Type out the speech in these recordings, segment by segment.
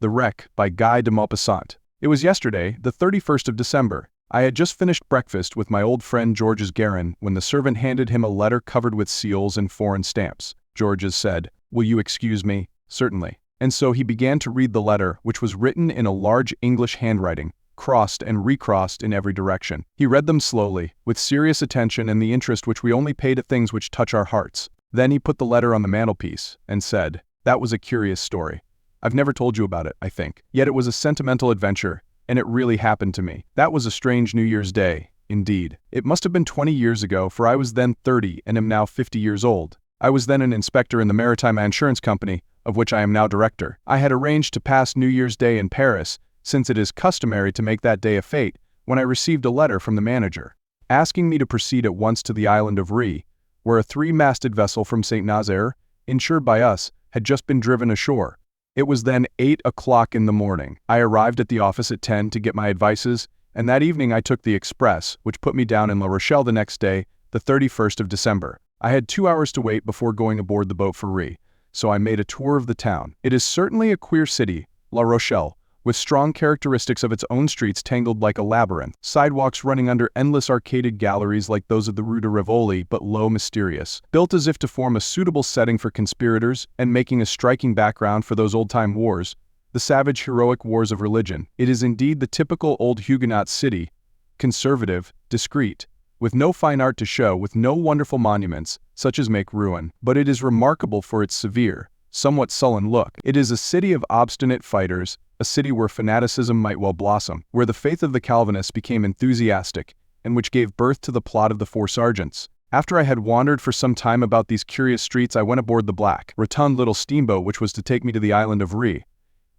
The Wreck by Guy De Maupassant. It was yesterday, the 31st of December. I had just finished breakfast with my old friend Georges Guérin when the servant handed him a letter covered with seals and foreign stamps. Georges said, "Will you excuse me?" "Certainly." And so he began to read the letter, which was written in a large English handwriting, crossed and recrossed in every direction. He read them slowly, with serious attention and the interest which we only pay to things which touch our hearts. Then he put the letter on the mantelpiece and said, "That was a curious story. I've never told you about it, I think. Yet it was a sentimental adventure, and it really happened to me. That was a strange New Year's Day, indeed. It must have been 20 years ago, for I was then 30 and am now 50 years old. I was then an inspector in the Maritime insurance company, of which I am now director. I had arranged to pass New Year's Day in Paris, since it is customary to make that day a fête, when I received a letter from the manager, asking me to proceed at once to the island of Ré, where a three-masted vessel from St. Nazaire, insured by us, had just been driven ashore. It was then 8 o'clock in the morning. I arrived at the office at 10 to get my advices, and that evening I took the express, which put me down in La Rochelle the next day, the 31st of December. I had 2 hours to wait before going aboard the boat for Ré, so I made a tour of the town. It is certainly a queer city, La Rochelle, with strong characteristics of its own streets tangled like a labyrinth, sidewalks running under endless arcaded galleries like those of the Rue de Rivoli, but low, mysterious, built as if to form a suitable setting for conspirators and making a striking background for those old-time wars, the savage heroic wars of religion. It is indeed the typical old Huguenot city, conservative, discreet, with no fine art to show, with no wonderful monuments, such as make ruin, but it is remarkable for its severe, somewhat sullen look. It is a city of obstinate fighters, a city where fanaticism might well blossom, where the faith of the Calvinists became enthusiastic, and which gave birth to the plot of the Four Sergeants. After I had wandered for some time about these curious streets, I went aboard the black, rotund little steamboat which was to take me to the island of Ré.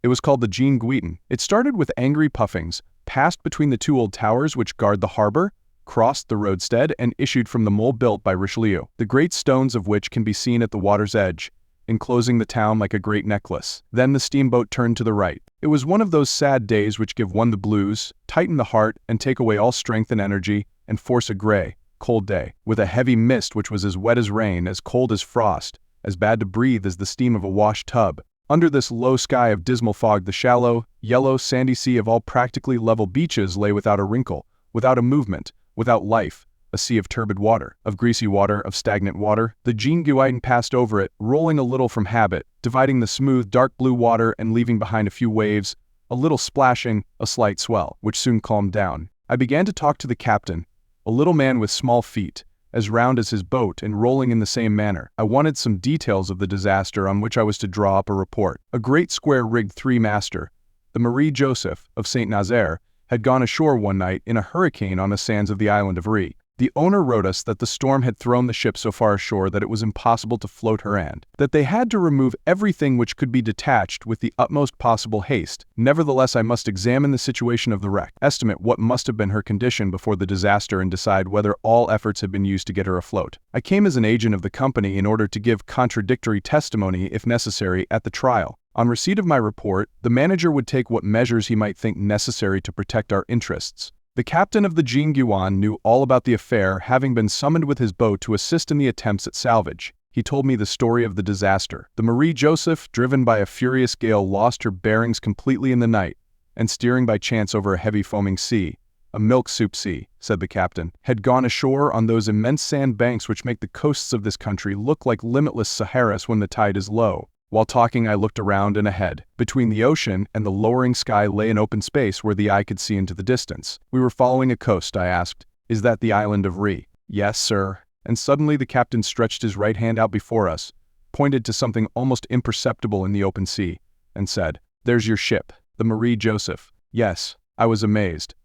It was called the Jean Guiton. It started with angry puffings, passed between the two old towers which guard the harbor, crossed the roadstead, and issued from the mole built by Richelieu, the great stones of which can be seen at the water's edge, enclosing the town like a great necklace. Then the steamboat turned to the right. It was one of those sad days which give one the blues, tighten the heart, and take away all strength and energy, and force a gray, cold day, with a heavy mist which was as wet as rain, as cold as frost, as bad to breathe as the steam of a wash tub. Under this low sky of dismal fog, the shallow, yellow, sandy sea of all practically level beaches lay without a wrinkle, without a movement, without life, a sea of turbid water, of greasy water, of stagnant water. The Jean Guiton passed over it, rolling a little from habit, dividing the smooth, dark blue water and leaving behind a few waves, a little splashing, a slight swell, which soon calmed down. I began to talk to the captain, a little man with small feet, as round as his boat and rolling in the same manner. I wanted some details of the disaster on which I was to draw up a report. A great square-rigged three-master, the Marie Joseph of St. Nazaire, had gone ashore one night in a hurricane on the sands of the island of Ré. The owner wrote us that the storm had thrown the ship so far ashore that it was impossible to float her, and that they had to remove everything which could be detached with the utmost possible haste. Nevertheless, I must examine the situation of the wreck, estimate what must have been her condition before the disaster, and decide whether all efforts had been used to get her afloat. I came as an agent of the company in order to give contradictory testimony, if necessary, at the trial. On receipt of my report, the manager would take what measures he might think necessary to protect our interests. The captain of the Jean Guiton knew all about the affair, having been summoned with his boat to assist in the attempts at salvage. He told me the story of the disaster. The Marie Joseph, driven by a furious gale, lost her bearings completely in the night, and steering by chance over a heavy foaming sea, a milk-soup sea, said the captain, had gone ashore on those immense sand banks which make the coasts of this country look like limitless Saharas when the tide is low. While talking, I looked around and ahead. Between the ocean and the lowering sky lay an open space where the eye could see into the distance. We were following a coast. I asked, "Is that the island of Ré?" "Yes, sir." And suddenly the captain stretched his right hand out before us, pointed to something almost imperceptible in the open sea, and said, "There's your ship, the Marie Joseph." Yes, I was amazed.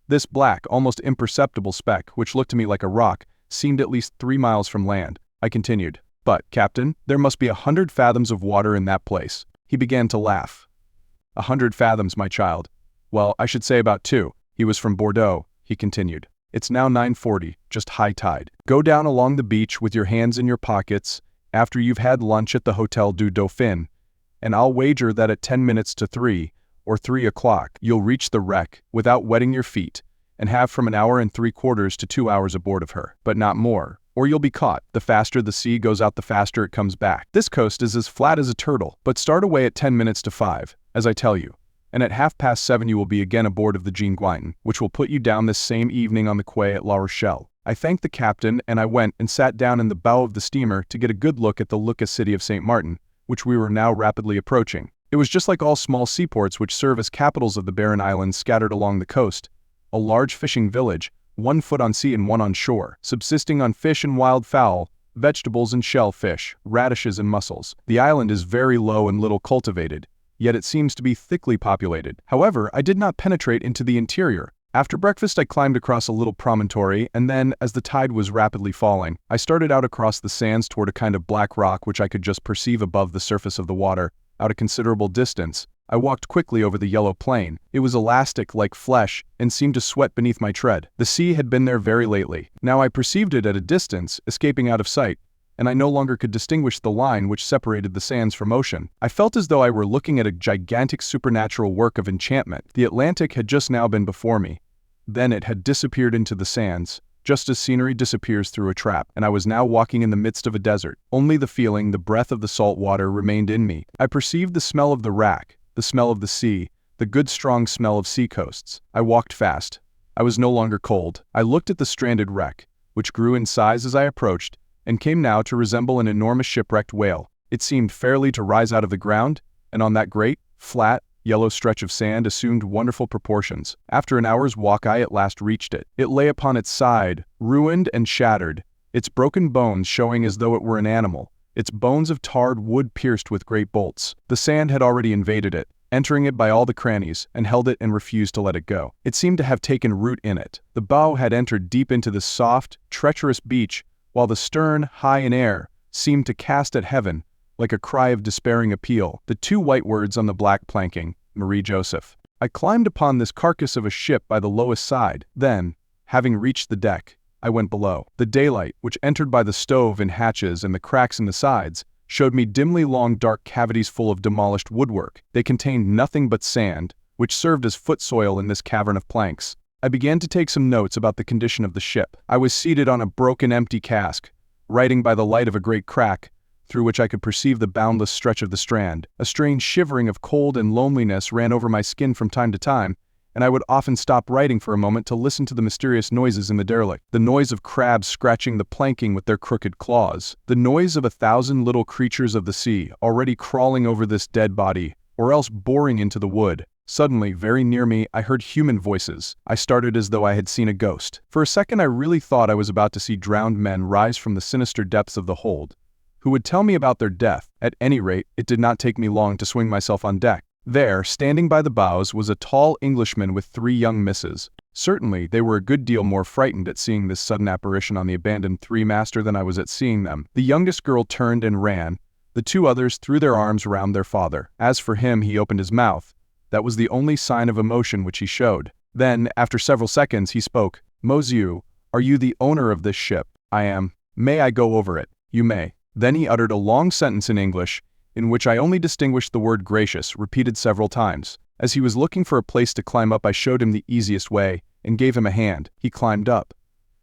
This black, almost imperceptible speck, which looked to me like a rock, seemed at least 3 miles from land. I continued, "But, Captain, there must be 100 fathoms of water in that place." He began to laugh. 100 fathoms, my child. Well, I should say about 2. He was from Bordeaux, he continued. It's now 9:40, just high tide. Go down along the beach with your hands in your pockets, after you've had lunch at the Hotel du Dauphin, and I'll wager that at 10 minutes to 3, or 3 o'clock, you'll reach the wreck, without wetting your feet, and have from 1 hour and 3/4 to 2 hours aboard of her, but not more. Or you'll be caught. The faster the sea goes out, the faster it comes back. This coast is as flat as a turtle, but start away at 10 minutes to 5. as I tell you. And at 7:30 you will be again aboard of the Jean Guiton, which will put you down this same evening on the quay at La Rochelle." I thanked the captain and I went and sat down in the bow of the steamer to get a good look at the Lucca city of St. Martin, which we were now rapidly approaching. It was just like all small seaports which serve as capitals of the barren islands scattered along the coast, a large fishing village, 1 foot on sea and 1 on shore, subsisting on fish and wild fowl, vegetables and shellfish, radishes and mussels. The island is very low and little cultivated, yet it seems to be thickly populated. However, I did not penetrate into the interior. After breakfast I climbed across a little promontory, and then, as the tide was rapidly falling, I started out across the sands toward a kind of black rock which I could just perceive above the surface of the water, out a considerable distance. I walked quickly over the yellow plain. It was elastic like flesh, and seemed to sweat beneath my tread. The sea had been there very lately. Now I perceived it at a distance, escaping out of sight, and I no longer could distinguish the line which separated the sands from ocean. I felt as though I were looking at a gigantic supernatural work of enchantment. The Atlantic had just now been before me. Then it had disappeared into the sands, just as scenery disappears through a trap, and I was now walking in the midst of a desert. Only the feeling, the breath of the salt water remained in me. I perceived the smell of the wrack, the smell of the sea, the good strong smell of sea coasts. I walked fast. I was no longer cold. I looked at the stranded wreck, which grew in size as I approached, and came now to resemble an enormous shipwrecked whale. It seemed fairly to rise out of the ground, and on that great, flat, yellow stretch of sand assumed wonderful proportions. After an hour's walk I at last reached it. It lay upon its side, ruined and shattered, its broken bones showing as though it were an animal, its bones of tarred wood pierced with great bolts. The sand had already invaded it, entering it by all the crannies, and held it and refused to let it go. It seemed to have taken root in it. The bow had entered deep into the soft, treacherous beach, while the stern, high in air, seemed to cast at heaven, like a cry of despairing appeal, the 2 white words on the black planking, Marie Joseph. I climbed upon this carcass of a ship by the lowest side. Then, having reached the deck, I went below. The daylight, which entered by the stove and hatches and the cracks in the sides, showed me dimly long dark cavities full of demolished woodwork. They contained nothing but sand, which served as foot soil in this cavern of planks. I began to take some notes about the condition of the ship. I was seated on a broken empty cask, writing by the light of a great crack, through which I could perceive the boundless stretch of the strand. A strange shivering of cold and loneliness ran over my skin from time to time, and I would often stop writing for a moment to listen to the mysterious noises in the derelict. The noise of crabs scratching the planking with their crooked claws. The noise of 1,000 little creatures of the sea, already crawling over this dead body, or else boring into the wood. Suddenly, very near me, I heard human voices. I started as though I had seen a ghost. For a second I really thought I was about to see drowned men rise from the sinister depths of the hold, who would tell me about their death. At any rate, it did not take me long to swing myself on deck. There, standing by the bows, was a tall Englishman with 3 young misses. Certainly, they were a good deal more frightened at seeing this sudden apparition on the abandoned 3-master than I was at seeing them. The youngest girl turned and ran. The 2 others threw their arms round their father. As for him, he opened his mouth. That was the only sign of emotion which he showed. Then, after several seconds, he spoke. "Monsieur, are you the owner of this ship?" "I am." "May I go over it?" "You may." Then he uttered a long sentence in English, in which I only distinguished the word gracious, repeated several times. As he was looking for a place to climb up, I showed him the easiest way, and gave him a hand. He climbed up.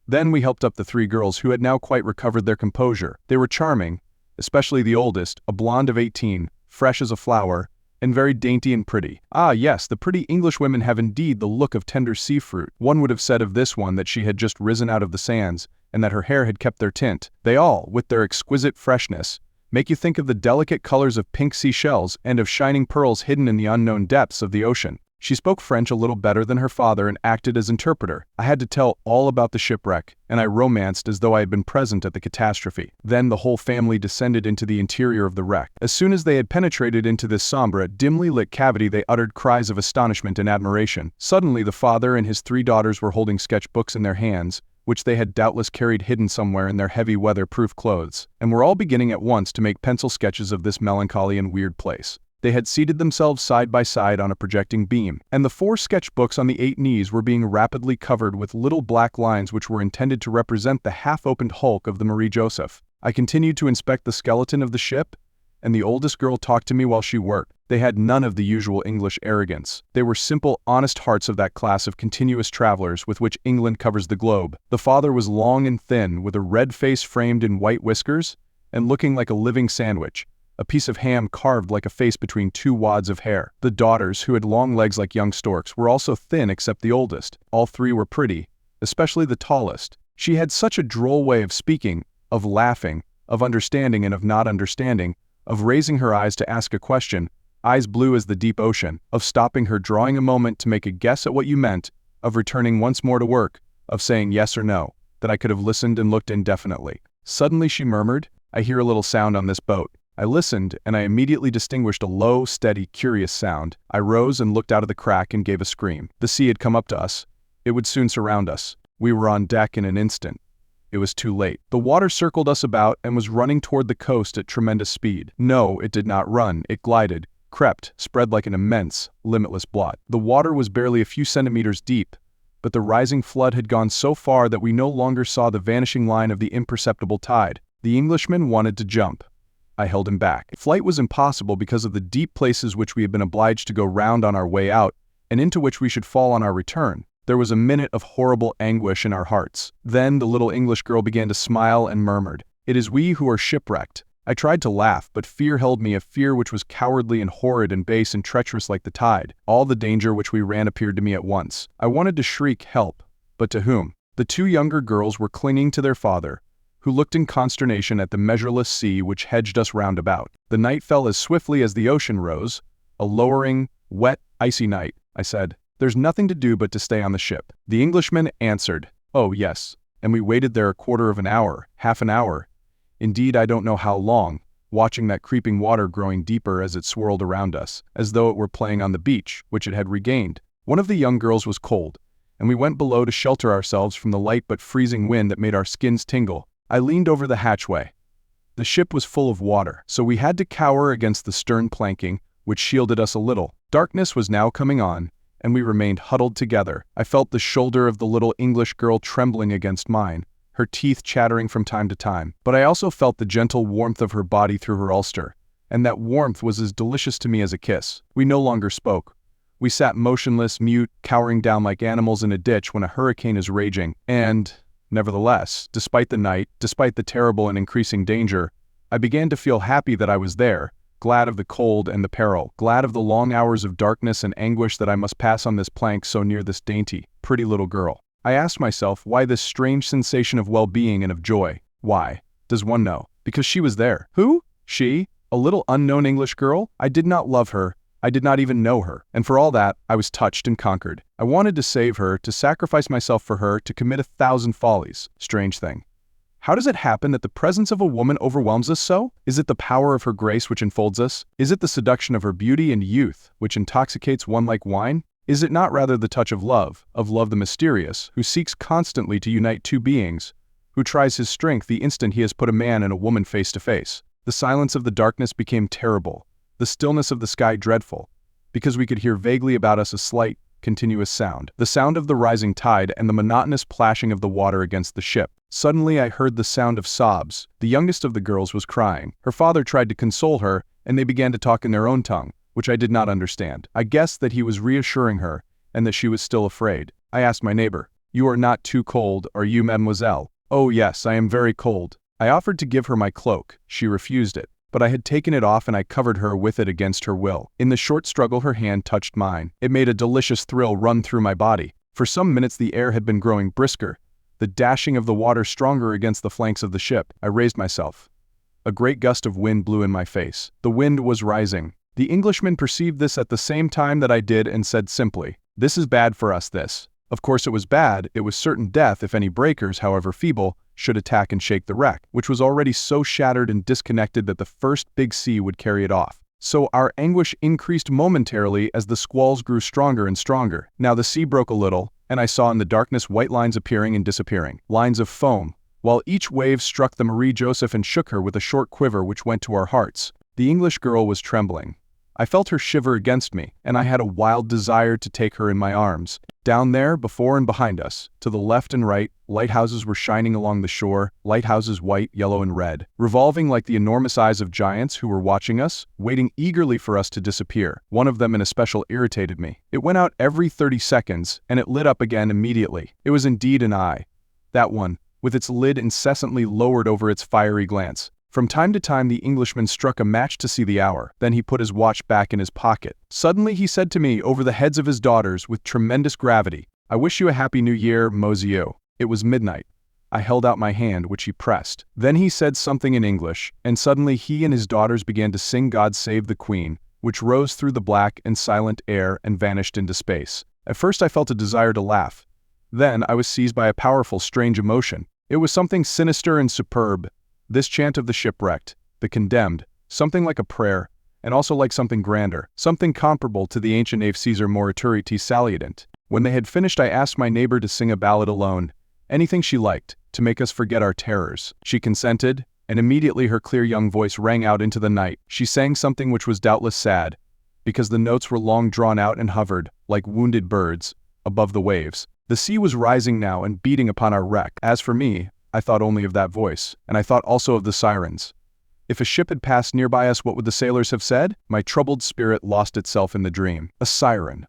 Then we helped up the 3 girls, who had now quite recovered their composure. They were charming, especially the oldest, a blonde of 18, fresh as a flower, and very dainty and pretty. Ah yes, the pretty English women have indeed the look of tender sea fruit. One would have said of this one that she had just risen out of the sands, and that her hair had kept their tint. They all, with their exquisite freshness, make you think of the delicate colors of pink seashells and of shining pearls hidden in the unknown depths of the ocean. She spoke French a little better than her father and acted as interpreter. I had to tell all about the shipwreck, and I romanced as though I had been present at the catastrophe. Then the whole family descended into the interior of the wreck. As soon as they had penetrated into this sombre, dimly lit cavity, they uttered cries of astonishment and admiration. Suddenly the father and his 3 daughters were holding sketch books in their hands, which they had doubtless carried hidden somewhere in their heavy weather-proof clothes, and were all beginning at once to make pencil sketches of this melancholy and weird place. They had seated themselves side by side on a projecting beam, and the 4 sketch books on the 8 knees were being rapidly covered with little black lines which were intended to represent the half-opened hulk of the Marie Joseph. I continued to inspect the skeleton of the ship, and the oldest girl talked to me while she worked. They had none of the usual English arrogance. They were simple, honest hearts of that class of continuous travelers with which England covers the globe. The father was long and thin, with a red face framed in white whiskers, and looking like a living sandwich. a piece of ham carved like a face between two wads of hair. The daughters, who had long legs like young storks, were also thin except the oldest. All three were pretty, especially the tallest. She had such a droll way of speaking, of laughing, of understanding and of not understanding, of raising her eyes to ask a question, eyes blue as the deep ocean, of stopping her, drawing a moment to make a guess at what you meant, of returning once more to work, of saying yes or no, that I could have listened and looked indefinitely. Suddenly she murmured, "I hear a little sound on this boat." I listened, and I immediately distinguished a low, steady, curious sound. I rose and looked out of the crack and gave a scream. The sea had come up to us. It would soon surround us. We were on deck in an instant. It was too late. The water circled us about and was running toward the coast at tremendous speed. No, it did not run. It glided, crept, spread like an immense, limitless blot. The water was barely a few centimeters deep, but the rising flood had gone so far that we no longer saw the vanishing line of the imperceptible tide. The Englishman wanted to jump. I held him back. Flight was impossible because of the deep places which we had been obliged to go round on our way out, and into which we should fall on our return. There was a minute of horrible anguish in our hearts. Then the little English girl began to smile and murmured, "It is we who are shipwrecked." I tried to laugh, but fear held me, a fear which was cowardly and horrid and base and treacherous like the tide. All the danger which we ran appeared to me at once. I wanted to shriek help, but to whom? The two younger girls were clinging to their father, who looked in consternation at the measureless sea which hedged us round about. The night fell as swiftly as the ocean rose, a lowering, wet, icy night. I said, "There's nothing to do but to stay on the ship." The Englishman answered, "Oh, yes," and we waited there a quarter of an hour, half an hour. Indeed, I don't know how long, watching that creeping water growing deeper as it swirled around us, as though it were playing on the beach, which it had regained. One of the young girls was cold, and we went below to shelter ourselves from the light but freezing wind that made our skins tingle. I leaned over the hatchway. The ship was full of water, so we had to cower against the stern planking, which shielded us a little. Darkness was now coming on, and we remained huddled together. I felt the shoulder of the little English girl trembling against mine, her teeth chattering from time to time. But I also felt the gentle warmth of her body through her ulster, and that warmth was as delicious to me as a kiss. We no longer spoke. We sat motionless, mute, cowering down like animals in a ditch when a hurricane is raging, and nevertheless, despite the night, despite the terrible and increasing danger, I began to feel happy that I was there, glad of the cold and the peril, glad of the long hours of darkness and anguish that I must pass on this plank so near this dainty, pretty little girl. I asked myself, why this strange sensation of well-being and of joy? Why? Does one know? Because she was there. Who? She? A little unknown English girl? I did not love her. I did not even know her. And for all that, I was touched and conquered. I wanted to save her, to sacrifice myself for her, to commit 1,000 follies. Strange thing. How does it happen that the presence of a woman overwhelms us so? Is it the power of her grace which enfolds us? Is it the seduction of her beauty and youth, which intoxicates one like wine? Is it not rather the touch of love the mysterious, who seeks constantly to unite two beings, who tries his strength the instant he has put a man and a woman face to face? The silence of the darkness became terrible, the stillness of the sky dreadful, because we could hear vaguely about us a slight, continuous sound, the sound of the rising tide and the monotonous plashing of the water against the ship. Suddenly I heard the sound of sobs. The youngest of the girls was crying. Her father tried to console her, and they began to talk in their own tongue, which I did not understand. I guessed that he was reassuring her, and that she was still afraid. I asked my neighbor, "You are not too cold, are you, mademoiselle?" "Oh yes, I am very cold." I offered to give her my cloak. She refused it. But I had taken it off and I covered her with it against her will. In the short struggle her hand touched mine. It made a delicious thrill run through my body. For some minutes the air had been growing brisker, the dashing of the water stronger against the flanks of the ship. I raised myself. A great gust of wind blew in my face. The wind was rising. The Englishman perceived this at the same time that I did and said simply, "This is bad for us, this." Of course it was bad. It was certain death if any breakers, however feeble, should attack and shake the wreck, which was already so shattered and disconnected that the first big sea would carry it off. So our anguish increased momentarily as the squalls grew stronger and stronger. Now the sea broke a little, and I saw in the darkness white lines appearing and disappearing, lines of foam, while each wave struck the Marie Joseph and shook her with a short quiver which went to our hearts. The English girl was trembling. I felt her shiver against me, and I had a wild desire to take her in my arms. Down there, before and behind us, to the left and right, lighthouses were shining along the shore, lighthouses white, yellow, and red, revolving like the enormous eyes of giants who were watching us, waiting eagerly for us to disappear. One of them in especial irritated me. It went out every 30 seconds, and it lit up again immediately. It was indeed an eye. That one, with its lid incessantly lowered over its fiery glance. From time to time the Englishman struck a match to see the hour, then he put his watch back in his pocket. Suddenly he said to me over the heads of his daughters with tremendous gravity, "I wish you a happy new year, monsieur." It was midnight. I held out my hand, which he pressed. Then he said something in English, and suddenly he and his daughters began to sing God Save the Queen, which rose through the black and silent air and vanished into space. At first I felt a desire to laugh. Then I was seized by a powerful, strange emotion. It was something sinister and superb. This chant of the shipwrecked, the condemned, something like a prayer, and also like something grander, something comparable to the ancient Ave Caesar morituri te salient. When they had finished I asked my neighbor to sing a ballad alone, anything she liked, to make us forget our terrors. She consented, and immediately her clear young voice rang out into the night. She sang something which was doubtless sad, because the notes were long drawn out and hovered, like wounded birds, above the waves. The sea was rising now and beating upon our wreck. As for me, I thought only of that voice, and I thought also of the sirens. If a ship had passed nearby us, what would the sailors have said? My troubled spirit lost itself in the dream. A siren.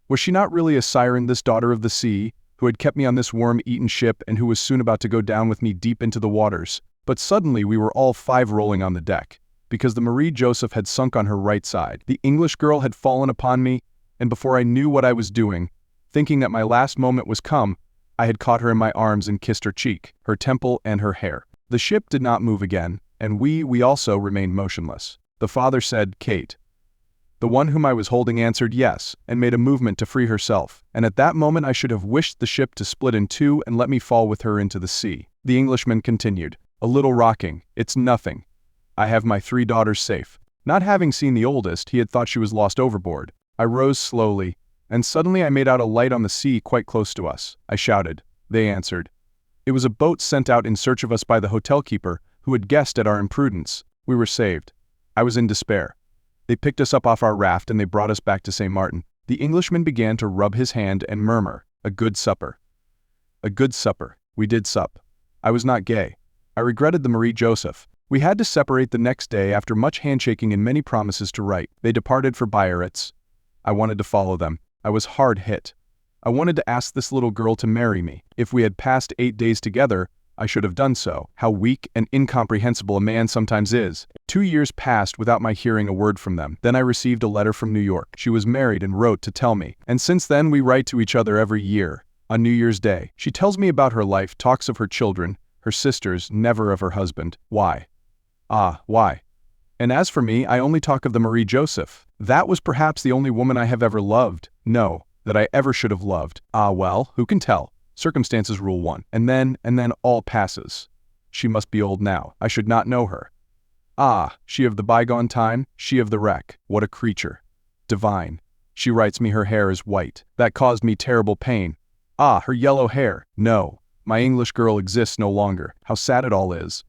Was she not really a siren, this daughter of the sea, who had kept me on this worm-eaten ship and who was soon about to go down with me deep into the waters? But suddenly we were all five rolling on the deck, because the Marie Joseph had sunk on her right side. The English girl had fallen upon me, and before I knew what I was doing, thinking that my last moment was come, I had caught her in my arms and kissed her cheek, her temple, and her hair. The ship did not move again, and we also remained motionless. The father said, "Kate." The one whom I was holding answered yes, and made a movement to free herself, and at that moment I should have wished the ship to split in two and let me fall with her into the sea. The Englishman continued, "A little rocking, it's nothing. I have my 3 daughters safe." Not having seen the oldest, he had thought she was lost overboard. I rose slowly, and suddenly I made out a light on the sea quite close to us. I shouted. They answered. It was a boat sent out in search of us by the hotel keeper, who had guessed at our imprudence. We were saved. I was in despair. They picked us up off our raft and they brought us back to St. Martin. The Englishman began to rub his hand and murmur, "A good supper." A good supper. We did sup. I was not gay. I regretted the Marie Joseph. We had to separate the next day after much handshaking and many promises to write. They departed for Biarritz. I wanted to follow them. I was hard hit. I wanted to ask this little girl to marry me. If we had passed 8 days together, I should have done so. How weak and incomprehensible a man sometimes is. 2 years passed without my hearing a word from them. Then I received a letter from New York. She was married and wrote to tell me. And since then we write to each other every year, on New Year's Day. She tells me about her life, talks of her children, her sisters, never of her husband. Why? Ah, why? And as for me, I only talk of the Marie Joseph. That was perhaps the only woman I have ever loved. No, that I ever should have loved. Ah well, who can tell? Circumstances rule one. And then all passes. She must be old now. I should not know her. Ah, she of the bygone time, she of the wreck. What a creature. Divine. She writes me her hair is white. That caused me terrible pain. Ah, her yellow hair. No, my English girl exists no longer. How sad it all is.